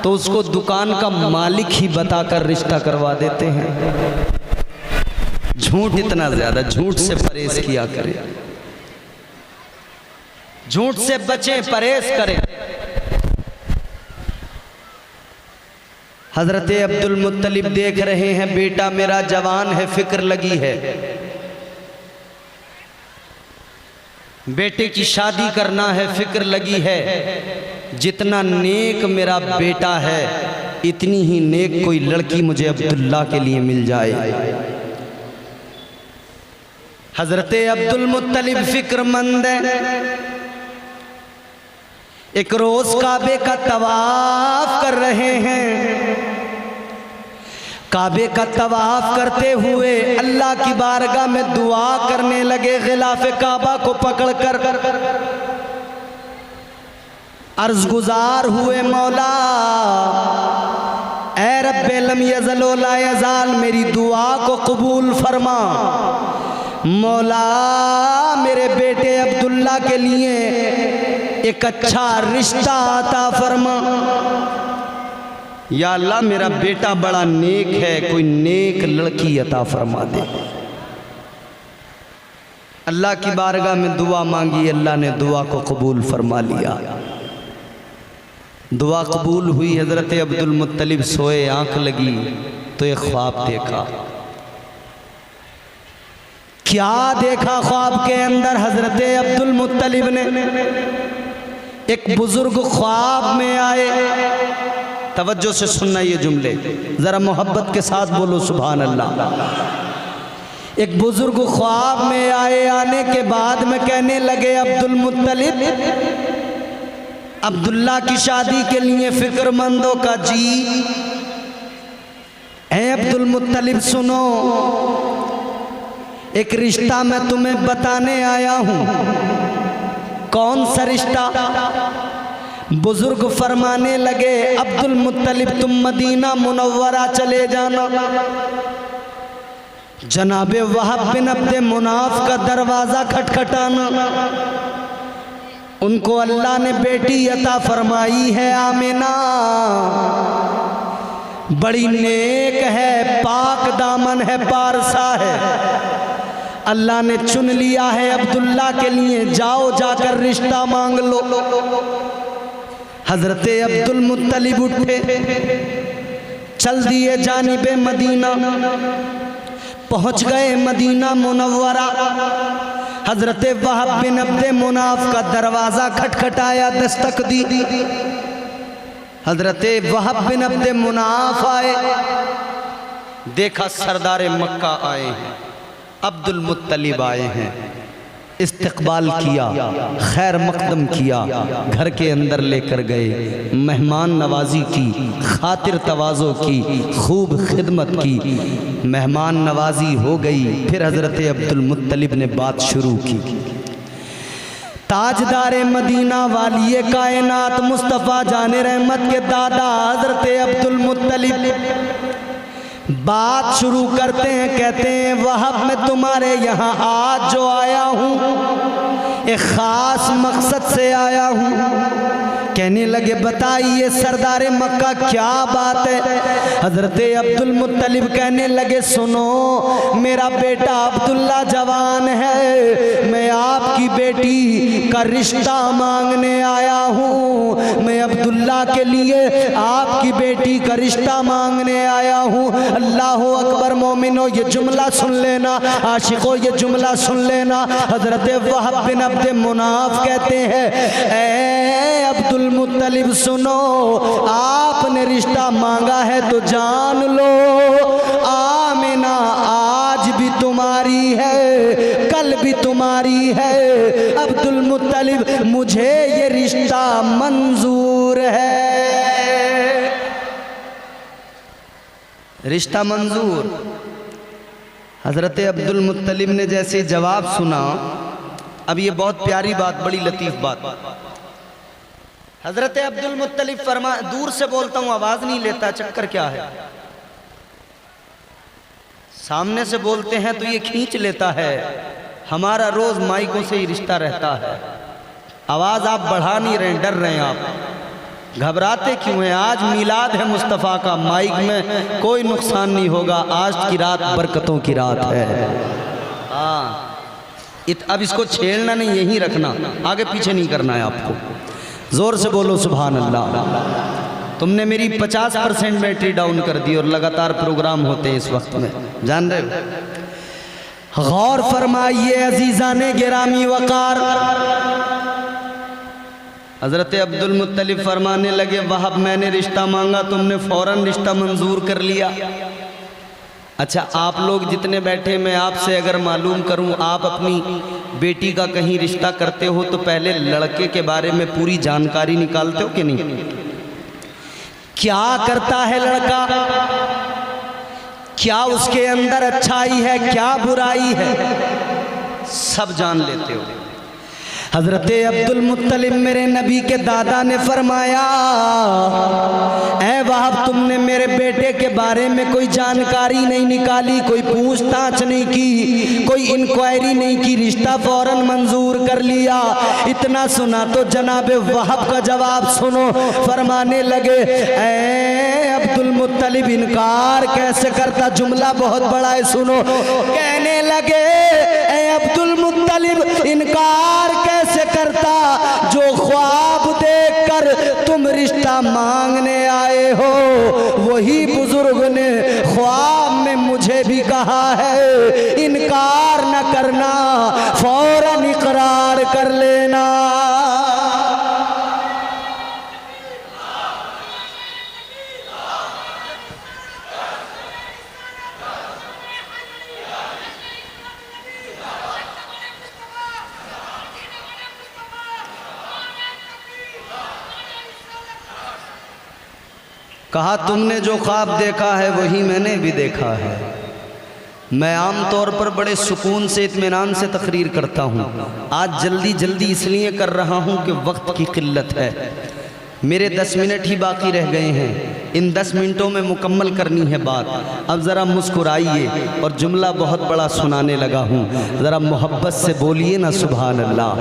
तो उसको दुकान का मालिक ही बताकर रिश्ता करवा देते हैं। झूठ इतना ज्यादा, झूठ से परहेज किया करें, झूठ से बचें, परहेज करें। हजरत अब्दुल मुत्तलिब देख रहे हैं बेटा मेरा जवान है, फिक्र लगी है, बेटे की शादी करना है, फिक्र लगी है। जितना नेक मेरा बेटा है, इतनी ही नेक कोई लड़की मुझे अब्दुल्ला के लिए मिल जाए। हजरत अब्दुल मुत्तलिब फिक्रमंद है। एक रोज काबे का तवाफ कर रहे हैं, काबे का तवाफ करते हुए अल्लाह की बारगाह में दुआ करने लगे, गिलाफे काबा को पकड़कर अर्ज गुजार हुए, मौला ऐ रब्बे लम यज़ल व ला यज़ाल, मेरी दुआ को कबूल फरमा, मौला मेरे बेटे अब्दुल्ला के लिए एक अच्छा रिश्ता अता फरमा। या अल्लाह मेरा बेटा बड़ा नेक है, कोई नेक लड़की अता फरमा दे। अल्लाह की बारगाह में दुआ मांगी, अल्लाह ने दुआ को कबूल फरमा लिया। दुआ कबूल हुई। हज़रत अब्दुल मुत्तलिब सोए, आंख लगी तो एक ख्वाब देखा। क्या देखा ख्वाब के अंदर हज़रत अब्दुल मुत्तलिब ने? एक बुजुर्ग ख्वाब में आए। तवज्जो से सुनना ये जुमले, ज़रा मोहब्बत के साथ बोलो सुभान अल्लाह। एक बुजुर्ग ख्वाब में आए, आने के बाद में कहने लगे अब्दुल मुत्तलिब, अब्दुल्ला की शादी के लिए फिक्रमंदों का जी है। अब्दुल मुत्तलिब सुनो, एक रिश्ता मैं तुम्हें बताने आया हूं। कौन सा रिश्ता? बुजुर्ग फरमाने लगे अब्दुल मुत्तलिब तुम मदीना मुनव्वरा चले जाना, जनाबे वहाब बिन अब्दे मुनाफ का दरवाजा खटखटाना। उनको अल्लाह ने बेटी अता फरमाई है आमिना, बड़ी नेक है, पाक दामन है, पारसा है। अल्लाह ने चुन लिया है अब्दुल्ला के लिए, जाओ जाकर रिश्ता मांग लो। हजरत अब्दुल मुत्तलिब उठे, चल दिए जानिबे मदीना। पहुंच गए मदीना मुनव्वरा। हजरत वहाब बिन अब्दे मुनाफ का दरवाजा खटखटाया, दस्तक दी। हजरत वहाब बिन अब्दे मुनाफ आए, देखा सरदार मक्का आए हैं, अब्दुल मुत्तलिब आए हैं। इस्तकबाल किया, खैर मकदम किया, घर के अंदर लेकर गए, मेहमान नवाजी की, खातिर तवाज़ो की, खूब खिदमत की। मेहमान नवाजी हो गई। फिर हज़रत अब्दुल मुत्तलिब ने बात शुरू की। ताजदार मदीना वालिए कायनात मुस्तफ़ा जाने रहमत के दादा हज़रत अब्दुल मुत्तलिब बात शुरू करते हैं। कहते हैं वहाब मैं तुम्हारे यहाँ आज जो आया हूँ एक ख़ास मकसद से आया हूँ। कहने लगे बताइए सरदार मक्का क्या बात है? हज़रत अब्दुल मुत्तलिब कहने लगे सुनो, मेरा बेटा अब्दुल्ला जवान है, मैं आपकी बेटी का रिश्ता मांगने आया हूँ। मैं अब्दुल्ला के लिए आपकी बेटी का रिश्ता मांगने आया हूँ। अल्लाह अकबर। मोमिनो ये जुमला सुन लेना, आशिकों ये जुमला सुन लेना। हज़रत वहाब बिन अब्दे मुनाफ कहते हैं ऐ अब्दुल मुत्तलिब सुनो, आपने रिश्ता मांगा है तो जान लो, आमिना आज भी तुम्हारी है, कल भी तुम्हारी है। अब्दुल मुत्तलिब मुझे ये रिश्ता मंजूर है। रिश्ता मंजूर। हज़रत अब्दुल मुत्तलिब ने जैसे जवाब सुना, अब ये बहुत प्यारी बात, बड़ी लतीफ़ बात। हज़रत अब्दुल मुत्तलिब फरमा, दूर से बोलता हूँ आवाज़ नहीं लेता, चक्कर क्या है? सामने से बोलते हैं तो ये खींच लेता है। हमारा रोज़ माइकों से ही रिश्ता रहता है। आवाज़ आप बढ़ा नहीं रहे, डर रहे हैं आप, घबराते क्यों हैं? आज मिलाद है मुस्तफ़ा का, माइक में कोई नुकसान नहीं होगा। आज की रात बरकतों की रात है। हाँ, अब इसको छेड़ना नहीं, यहीं रखना, आगे पीछे नहीं करना है आपको। जोर से बोलो सुभान अल्लाह। तुमने मेरी 50% बैटरी डाउन कर दी और लगातार प्रोग्राम होते हैं इस वक्त में, जान रहे हो? गौर फरमाइए अजीज़ाने गिरामी वकार। हज़रत अब्दुल मुत्तलिब फरमाने लगे वहाब मैंने रिश्ता मांगा, तुमने फ़ौरन रिश्ता मंजूर कर लिया। अच्छा, आप लोग जितने बैठे, मैं आपसे अगर मालूम करूं, आप अपनी बेटी का कहीं रिश्ता करते हो तो पहले लड़के के बारे में पूरी जानकारी निकालते हो कि नहीं? क्या करता है लड़का, क्या उसके अंदर अच्छाई है, क्या बुराई है, सब जान लेते हो। हजरत अब्दुल मुत्तलिब मेरे नबी के दादा ने फरमाया, ऐ वहाब तुमने मेरे बेटे के बारे में कोई जानकारी नहीं निकाली, कोई पूछताछ नहीं की, कोई इंक्वायरी नहीं की, रिश्ता फौरन मंजूर कर लिया। इतना सुना तो जनाब वहाब का जवाब सुनो। फरमाने लगे, ऐ अब्दुल मुत्तलिब इनकार कैसे करता, जुमला बहुत बड़ा है सुनो। कहने लगे, ऐ अब्दुल मुत्तलिब इनकार कैसे करता, जो ख्वाब देखकर तुम रिश्ता मांगने आए हो वही बुजुर्ग ने ख्वाब में मुझे भी कहा है, इनकार न करना, फौरन इकरार कर लेना। कहा, तुमने जो ख्वाब देखा है वही मैंने भी देखा है। मैं आम तौर पर बड़े सुकून से इत्मीनान से तकरीर करता हूँ, आज जल्दी जल्दी इसलिए कर रहा हूँ कि वक्त की किल्लत है। मेरे 10 मिनट ही बाकी रह गए हैं, इन 10 मिनटों में मुकम्मल करनी है बात। अब ज़रा मुस्कुराइए और जुमला बहुत बड़ा सुनाने लगा हूँ, ज़रा मोहब्बत से बोलिए ना सुभान अल्लाह।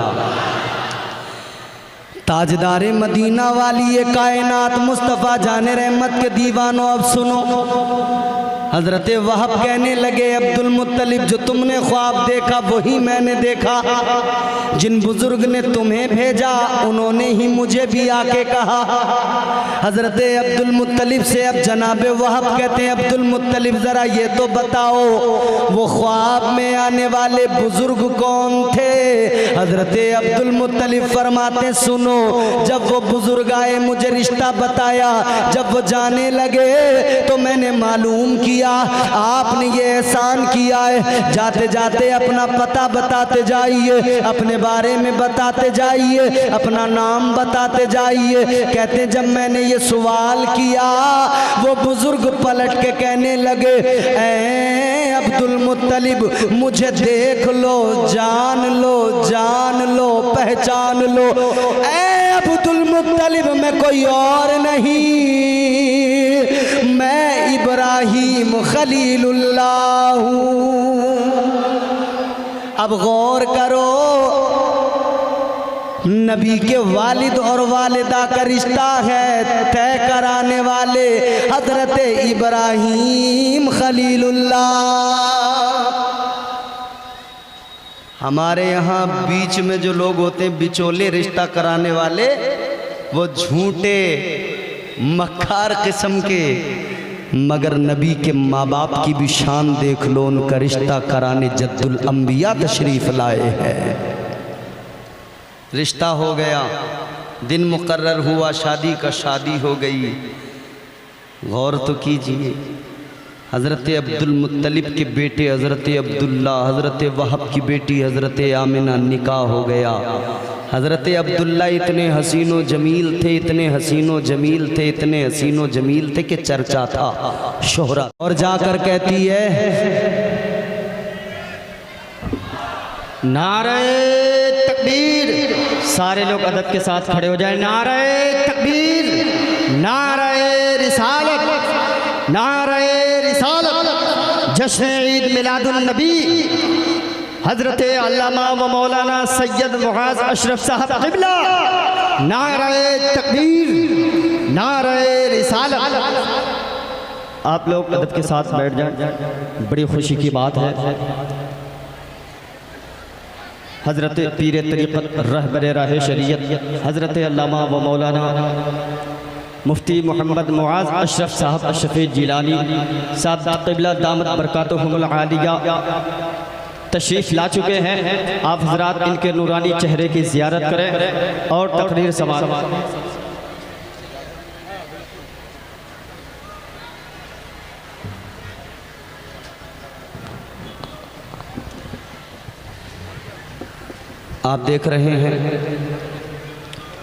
ताजदारे मदीना वाली ये कायनात मुस्तफ़ा जाने रहमत के दीवानों, अब सुनो। हजरत वहाब कहने लगे, अब्दुल मुत्तलिब जो तुमने ख्वाब देखा वही मैंने देखा, जिन बुजुर्ग ने तुम्हें भेजा उन्होंने ही मुझे भी आके कहा। हजरत अब्दुल मुत्तलिब से अब जनाबे वहाब कहते हैं, अब्दुल मुत्तलिब ज़रा ये तो बताओ वो ख्वाब में आने वाले बुजुर्ग कौन थे। हजरत अब्दुल मुत्तलिब फरमाते, सुनो, जब वो बुजुर्ग आए मुझे रिश्ता बताया, जब वो जाने लगे तो मैंने मालूम किया आपने ये एहसान किया है, जाते जाते अपना पता बताते जाइए, अपने बारे में बताते जाइए, अपना नाम बताते जाइए। कहते जब मैंने ये सवाल किया वो बुजुर्ग पलट के कहने लगे, ऐ अब्दुल मुत्तलिब मुझे देख लो, जान लो, जान लो, पहचान लो। ऐ अब्दुल मुत्तलिब मैं कोई और नहीं, मैं इब्राहीम खलीलुल्लाह हूँ। अब गौर करो, नबी के वालिद और वालिदा का रिश्ता है तय कराने वाले हजरत इब्राहीम खलीलुल्लाह। हमारे यहाँ बीच में जो लोग होते हैं बिचौले रिश्ता कराने वाले, वो झूठे मक्कार किस्म के, मगर नबी के माँ बाप की भी शान देख लो, उनका रिश्ता कराने जद्दुल अंबिया तशरीफ़ लाए हैं। रिश्ता हो गया, दिन मुकर्रर हुआ शादी का, शादी हो गई। गौर तो कीजिए, हज़रत अब्दुल मुत्तलिब के बेटे हज़रत अब्दुल्ला, हज़रत वहाब की बेटी हज़रत आमिना निकाह हो गया। हज़रत अब्दुल्ला इतने हसीनो जमील थे, इतने हसीनो जमील थे, इतने हसीनो जमील थे कि चर्चा था, शोहरत। और जाकर कहती है, नारे तकबीर, सारे लोग अदब के साथ खड़े हो जाएं। नारे तकबीर, नारे रिसालत, नारे रिसालत। जश्न ईद मिलादुन नबी हजरत अल्लामा व मौलाना सैयद मुआज़ अशरफ साहब क़िबला। नारे तकबीर, नारे रिसालत। आप लोग अदब के साथ बैठ जाएं, बड़ी खुशी की बात है। हज़रत पीर तरीक़त रहबर राह शरीयत हज़रत अल्लामा व मौलाना मुफ्ती मोहम्मद मुआज़ अशरफ साहब अशरफ़ी जिलानी साहब क़िबला दामत बरकातुहुमुल आलिया तशरीफ़ ला चुके हैं। आप हज़रात इनके नूरानी चेहरे की ज़ियारत करें और तकरीर समाअत। आप देख रहे हैं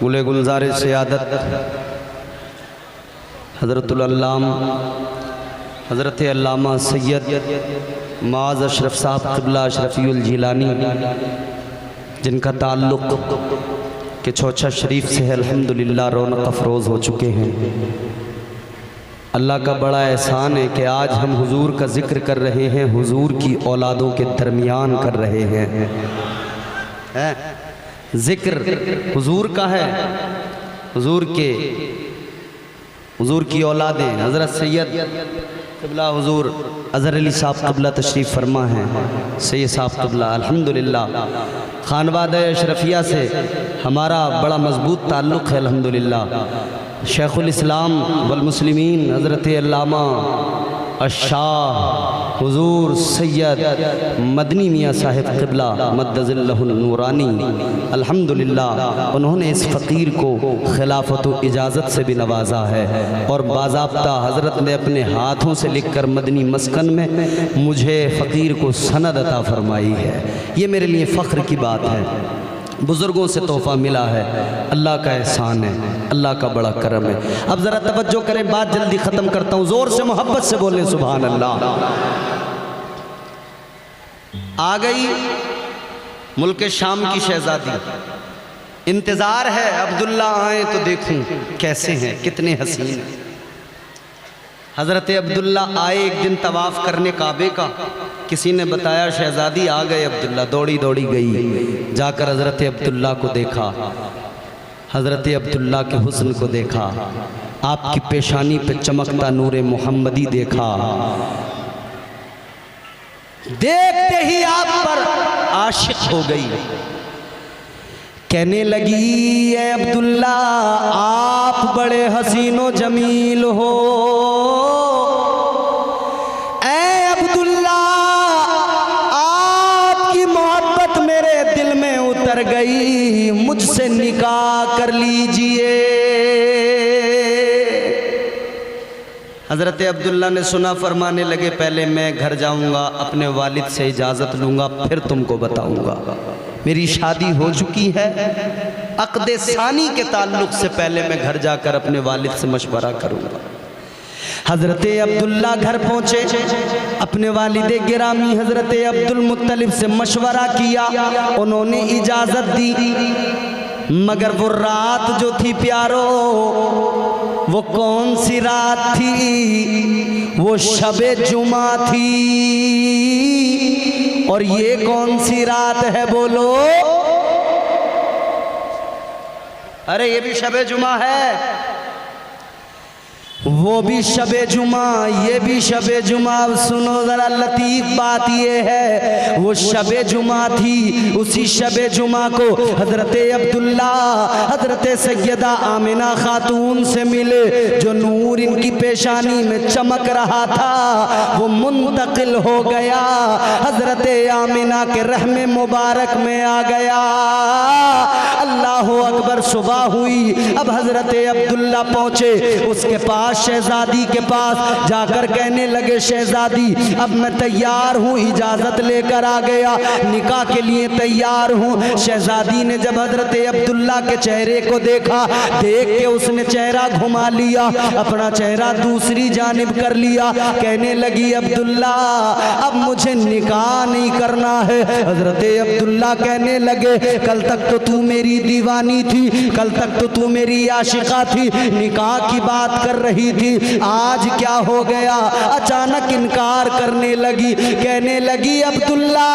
गुले गुलज़ार सियादत हज़रतुल अल्लाम हज़रत अल्लामा सैयद मुआज़ अशरफ साहब क़िबला अशरफ़ीउल जिलानी जिनका ताल्लुक़ के चौचा शरीफ से है, अल्हम्दुलिल्लाह रौनक अफरोज़ हो चुके हैं। अल्लाह का बड़ा एहसान है कि आज हम हुजूर का ज़िक्र कर रहे हैं, हुजूर की औलादों के दरमियान कर रहे हैं। ज़िक्र हुजूर का है, हुजूर की औलादें हज़रत सैयद क़िबला हुजूर अज़हर अली साहब क़िबला तशरीफ़ फरमा हैं। सैयद साहब क़िबला अल्हम्दुलिल्लाह खानवादा अशरफिया से हमारा बड़ा मज़बूत ताल्लुक़ है अल्हम्दुलिल्लाह। शेखुल इस्लाम वल मुस्लिमीन हज़रत अल्लामा अशाह हुजूर सैयद मदनी मियाँ साहिब क़िबला मद्दज़िल्लहुल नूरानी अल्हम्दुलिल्लाह, उन्होंने इस फ़कीर को खिलाफत व इजाज़त से भी नवाजा है और बाज़ाब्ता हज़रत ने अपने हाथों से लिखकर मदनी मस्कन में मुझे फ़कीर को सनद अता फरमाई है। ये मेरे लिए फ़ख्र की बात है, बुज़ुर्गों से तोहफ़ा मिला है, अल्लाह का एहसान है, अल्लाह का बड़ा करम है। अब ज़रा तवज्जो करें, बात जल्दी ख़त्म करता हूँ, ज़ोर से मोहब्बत से बोलें सुभान अल्लाह। आ गई मुल्क शाम की शहज़ादी, इंतज़ार है अब्दुल्ला आए तो देखूं कैसे हैं, कितने हसीन हैं। हज़रत अब्दुल्ला आए एक दिन तवाफ़ करने काबे का, किसी ने बताया शहज़ादी आ गए अब्दुल्ला, दौड़ी दौड़ी गई, जाकर हज़रत अब्दुल्ला को देखा, हज़रत अब्दुल्ला के हुस्न को देखा, आपकी पेशानी पे चमकता नूरे मोहम्मदी देखा, देखते ही आप पर आशिक हो गई। कहने लगी ए अब्दुल्ला आप बड़े हसीनो जमील हो, ए अब्दुल्ला आपकी मोहब्बत मेरे दिल में उतर गई, मुझसे निकाह कर लीजिए। हज़रत अब्दुल्ला ने सुना, फरमाने लगे पहले मैं घर जाऊंगा, अपने वालिद से इजाज़त लूँगा, फिर तुमको बताऊंगा। मेरी शादी हो चुकी है, अक़्द सानी के ताल्लुक़ से पहले मैं घर जाकर अपने वालिद से मशवरा करूँगा। हज़रत अब्दुल्ला घर पहुँचे, अपने वालिद गिरामी हज़रत अब्दुल मुत्तलिब से मशवरा किया, उन्होंने इजाज़त दी। मगर वो रात जो थी प्यारो, वो कौन सी रात थी? वो शबे जुमा थी। और ये कौन सी रात है बोलो? अरे ये भी शबे जुमा है, वो भी शबे जुमा, ये भी शबे जुमा। सुनो ज़रा लतीफ़ बात ये है, वो शबे जुमा थी, उसी शबे जुमा को हज़रत अब्दुल्ला हज़रत सैयदा आमिना खातून से मिले, जो नूर इनकी पेशानी में चमक रहा था वो मुंतकिल हो गया, हज़रत आमिना के रहम मुबारक में आ गया। अल्लाहु अकबर। सुबह हुई, अब हज़रत अब्दुल्ला पहुँचे उसके पास, शहजादी के पास जाकर कहने लगे शहजादी अब मैं तैयार हूँ, इजाज़त लेकर आ गया, निकाह के लिए तैयार हूँ। शहजादी ने जब हज़रत अब्दुल्ला के चेहरे को देखा, देख के उसने चेहरा घुमा लिया, अपना चेहरा दूसरी जानिब कर लिया, कहने लगी अब्दुल्ला अब मुझे निकाह नहीं करना है। हज़रत अब्दुल्ला कहने लगे कल तक तो तू मेरी दीवानी थी, कल तक तो तू मेरी आशिका थी, निकाह की बात कर रही थी, आज क्या हो गया? अचानक इनकार करने लगी, कहने लगी अब्दुल्ला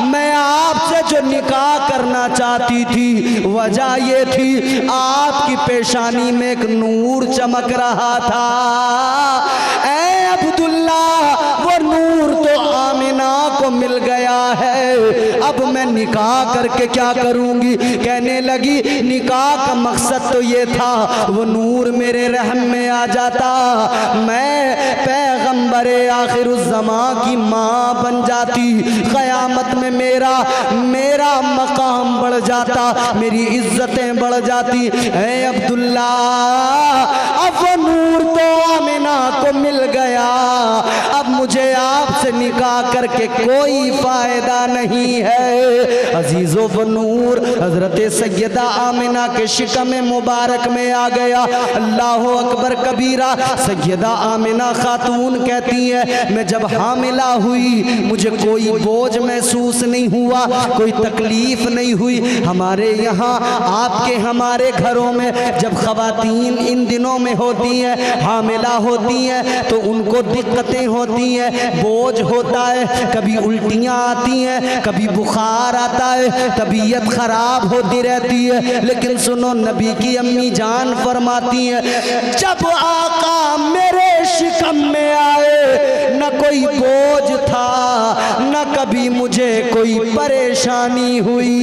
मैं आपसे जो निकाह करना चाहती थी वजह ये थी आपकी पेशानी में एक नूर चमक रहा था। ऐ अब्दुल्ला वो नूर तो आमिना को मिल गया है, अब मैं निकाह करके क्या करूंगी? कहने लगी निकाह का मकसद तो ये था वो नूर मेरे रहम में आ जाता, मैं पैगंबरे आखिरुज़्ज़मां की माँ बन जाती, क़यामत में मेरा मकाम बढ़ जाता, मेरी इज्जतें बढ़ जाती। ऐ अब्दुल्ला अब वो नूर तो आमिना आमिना को मिल गया, अब मुझे आपसे निकाह करके कोई फायदा नहीं है। अजीज़ो बनूर हजरत सैयदा आमिना के शिकम मुबारक में आ गया। अल्लाह अकबर कबीरा। सैयदा आमिना खातून कहती है मैं जब हामिला हुई मुझे कोई बोझ महसूस नहीं हुआ, कोई तकलीफ नहीं हुई। हमारे यहाँ आपके हमारे घरों में जब खवातीन इन दिनों में होती हैं, हामिला होती हैं, तो उनको दिक्कतें होती हैं, बोझ होता है, कभी उल्टियाँ आती हैं, कभी बुखार आता है, तबीयत खराब होती रहती है। लेकिन सुनो नबी की अम्मी जान फरमाती है जब आका मेरे शिकम में आए न कोई बोझ था, न कभी मुझे कोई परेशानी हुई।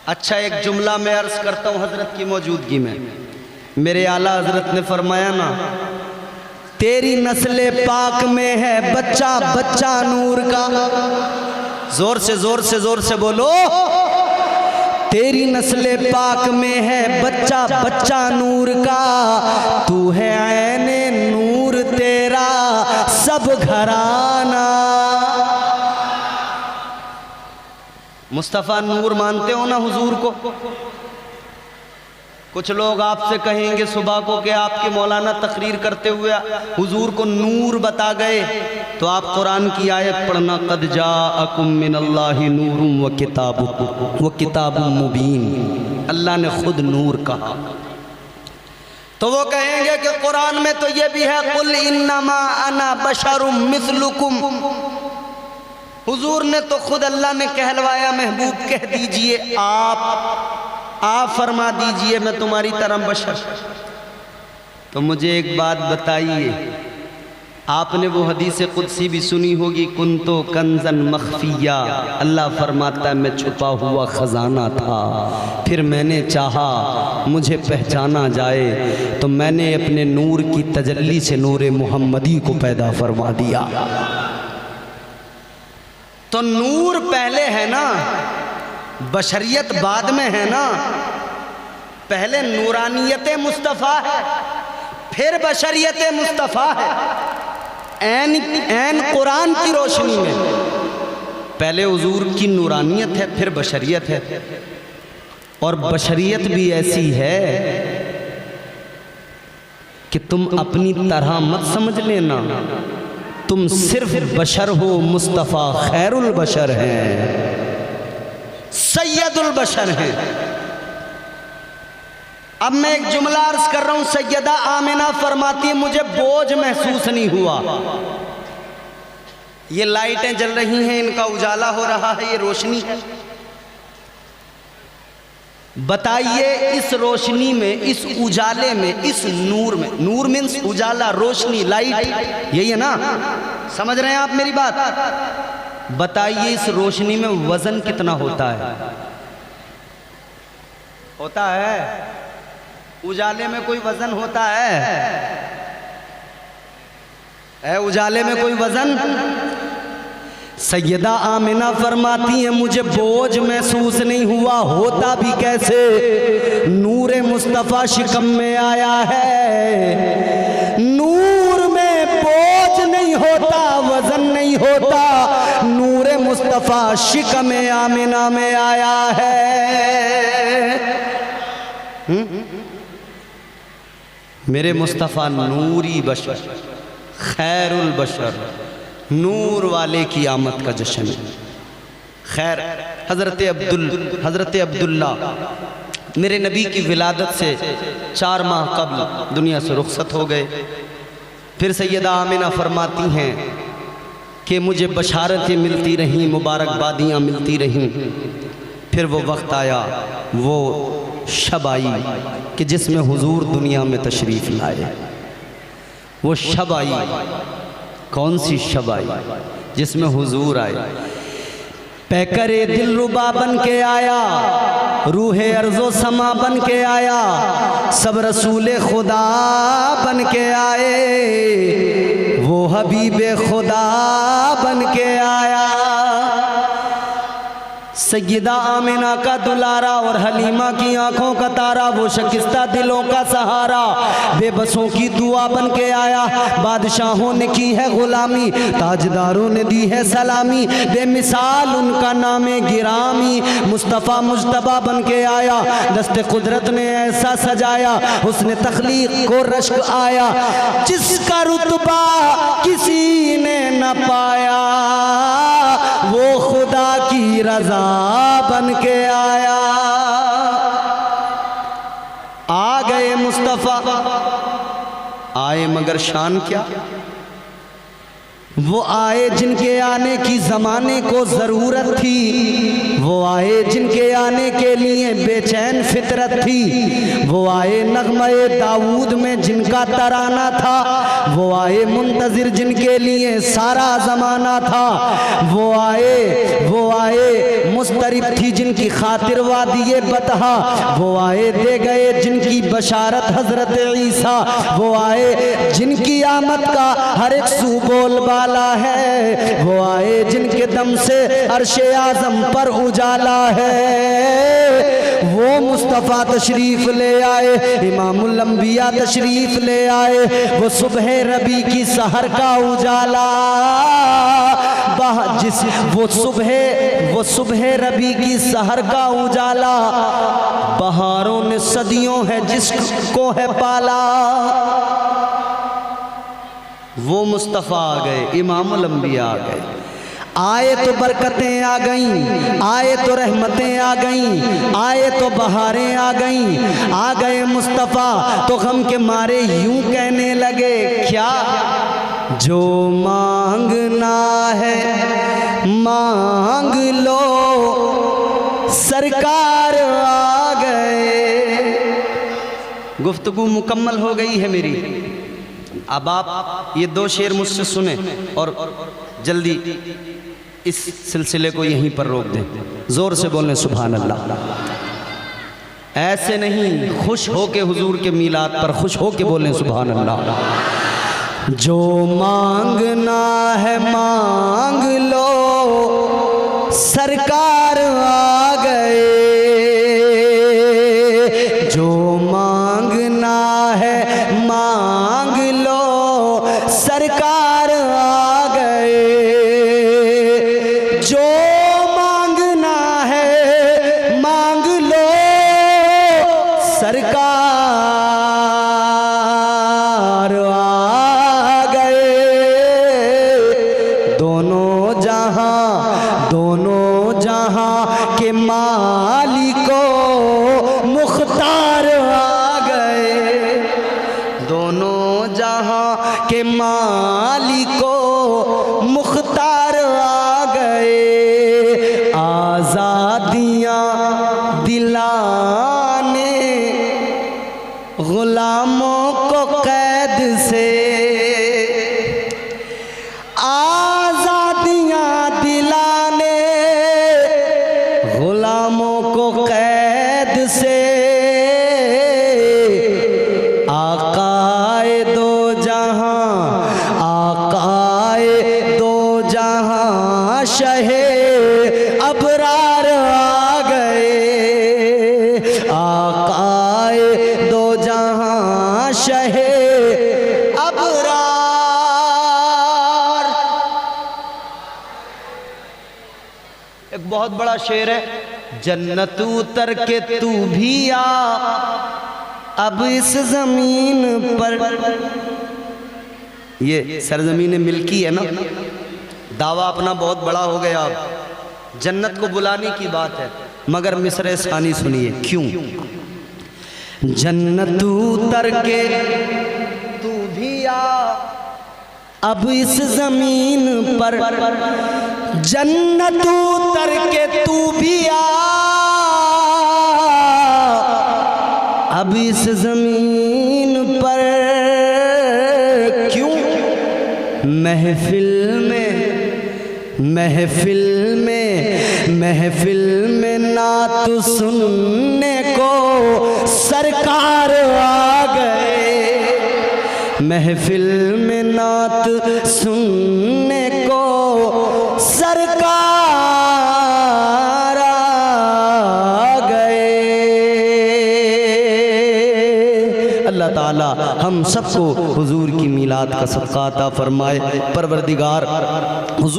अच्छा एक जुमला मैं अर्ज करता हूँ हजरत की मौजूदगी में। मेरे आला हजरत ने फरमाया ना, तेरी नस्ले पाक में है बच्चा बच्चा नूर का। जोर से जोर से जोर से बोलो। तेरी नस्ले पाक में है बच्चा बच्चा नूर का, तू है ऐने नूर तेरा सब घराना। मुस्तफ़ा नूर मानते हो ना हुजूर को? कुछ लोग आपसे कहेंगे सुबह को कि आपके मौलाना तकरीर करते हुए हुजूर को नूर बता गए, तो आप कुरान की आयत पढ़ना, कद जाअकुम मिनल्लाहि नूरुम व किताबुम मुबीन। अल्लाह ने खुद नूर कहा। तो वो कहेंगे कि कुरान में तो ये भी है कुल इन्नमा अना बशरुम मिस्लुकुम। हुजूर ने तो खुद अल्लाह ने कहलवाया, महबूब कह दीजिए आप फरमा दीजिए मैं तुम्हारी तरह बशर। तो मुझे एक बात बताइए, आपने वो हदीस कुदसी भी सुनी होगी, कुन तो कंजन मख्फिया। अल्लाह फरमाता है मैं छुपा हुआ खजाना था, फिर मैंने चाहा मुझे पहचाना जाए तो मैंने अपने नूर की तजल्ली से नूर मोहम्मदी को पैदा फरमा दिया। तो नूर पहले है ना, बशरियत बाद में है ना। पहले नूरानियत मुस्तफ़ा है, फिर बशरियत मुस्तफ़ा है। ऐन कुरान की रोशनी में पहले हुजूर की नूरानियत है, फिर बशरियत है। और बशरियत भी ऐसी है कि तुम अपनी तरह मत समझ लेना, तुम सिर्फ बशर हो, मुस्तफ़ा खैरुल बशर हैं, सैयदुल बशर हैं। अब मैं एक जुमला अर्ज कर रहा हूं। सैयदा आमिना फरमाती है मुझे बोझ महसूस नहीं हुआ। ये लाइटें जल रही हैं, इनका उजाला हो रहा है, ये रोशनी है। बताइए इस रोशनी में, इस उजाले में, इस नूर में, नूर मीन्स उजाला, रोशनी, लाइट, यही है ना? समझ रहे हैं आप मेरी बात? बताइए इस रोशनी में वजन कितना होता है? होता है? उजाले में कोई वजन होता है उजाले में कोई वजन? सैयदा आमिना फरमाती हैं मुझे बोझ महसूस नहीं हुआ। होता भी कैसे? नूर मुस्तफ़ा शिकम में आया है। नूर में बोझ नहीं होता, वजन नहीं होता। नूर मुस्तफ़ा शिकम आमिना में आया है। मेरे मुस्तफ़ा नूरी बशर, खैरुल बशर, नूर वाले की आमद का जश्न है। खैर, हज़रत अब्दुल्ला मेरे नबी की विलादत से 4 माह कबल दुनिया से रुखसत हो गए। फिर सैयदा आमिना फरमाती हैं कि मुझे बशारतें मिलती रहीं, मुबारकबादियाँ मिलती रहीं। फिर वो वक्त आया, वो शब आई कि जिसमें हुजूर दुनिया में तशरीफ़ लाए। वो शब आई, कौन सी शब आई? जिसमें हुजूर आए। पैकरे दिलरुबा बन के आया, रूहे अर्ज़ो समा बन के आया, सब रसूले खुदा बन के आए, वो हबीबे खुदा बन के आया। सैयदा आमिना का दुलारा और हलीमा की आंखों का तारा, वो शकिस्ता दिलों का सहारा, बेबसों की दुआ बन के आया। बादशाहों ने की है गुलामी, ताजदारों ने दी है सलामी, बेमिसाल उनका नामे गिरामी। मुस्तफ़ा मुज्तबा बन के आया, दस्ते कुदरत ने ऐसा सजाया, उसने तख्लीक को रश्क आया, जिसका रुतबा किसी ने न पाया, वो खुदा की रजा बन के आया। आ गए मुस्तफ़ा, आए मगर शान क्या, वो आए जिनके आने की ज़माने को ज़रूरत थी, वो आए जिनके आने के लिए बेचैन फितरत थी, वो आए नग़्मे दाऊद में जिनका तराना था, वो आए मुंतज़िर जिनके लिए सारा ज़माना था, वो आए मुस्तरिब थी जिनकी खातिर वादिये बतहा, वो आए दे गए जिनकी बशारत हज़रत ईसा, वो आए जिनकी आमद का हर एक सू बोलबाला है, वो आए जिनके दम से अर्शे आज़म पर उजाला है। वो मुस्तफ़ा तशरीफ़ ले आए, इमामुल अंबिया तशरीफ़ ले आए, वो सुबह रबी की सहर का उजाला, वो सुबह रबी की सहर का उजाला, बहारों ने सदियों है जिसको है पाला। वो मुस्तफ़ा आ गए, इमामुल अंबिया आ गए, आए तो बरकतें आ गईं, आए तो रहमतें आ गईं, आए तो बहारें आ गईं। आ गए मुस्तफ़ा तो गम के मारे यूं कहने लगे, क्या जो मांगना है मांग लो, सरकार आ गए। गुफ्तगू मुकम्मल हो गई है मेरी, अब आप ये दो शेर मुझसे सुने और जल्दी इस सिलसिले को यहीं पर रोक दें। जोर से बोलें सुभान अल्लाह। ऐसे नहीं, खुश हो के हुजूर के मीलाद पर खुश हो के बोलें सुभान अल्लाह। जो मांगना है मांग लो, सरकार आ गए। जो मांगना है मांग लो, सरकार आ गए। जो मांगना है मांग लो, सरकार आ गए। दोनों जहां के मालिको मुख्तार आ गए। दोनों जहां के मालिको मुख्तार आ गए। आज़ादियाँ दिलाने गुलामों को कैद से, आज़ादियाँ दिलाने गुलामों को कैद से। आकाए दो जहां शहे अबरार आ गए। आकाए दो जहां शहे अबरार। एक बहुत बड़ा शेर है, जन्नत उतर के तू भी आ, अब इस जमीन पर। ये सरजमीन मिल्की है ना, दावा अपना बहुत बड़ा हो गया। अब जन्नत को बुलाने की बात है, मगर मिसरे सानी सुनिए क्यों। जन्नत उतर के तू भी आ, अब इस जमीन पर। जन्नत उतर के तू भी आ, अब इस जमीन पर। क्यों? महफिल में नात सुनने को सरकार आ गए। महफिल में नात सुनने को सरकार आ अल्लाह ताला हम सबको हुजूर की मीलाद का सदका अता फरमाए। परवरदिगार हुजूर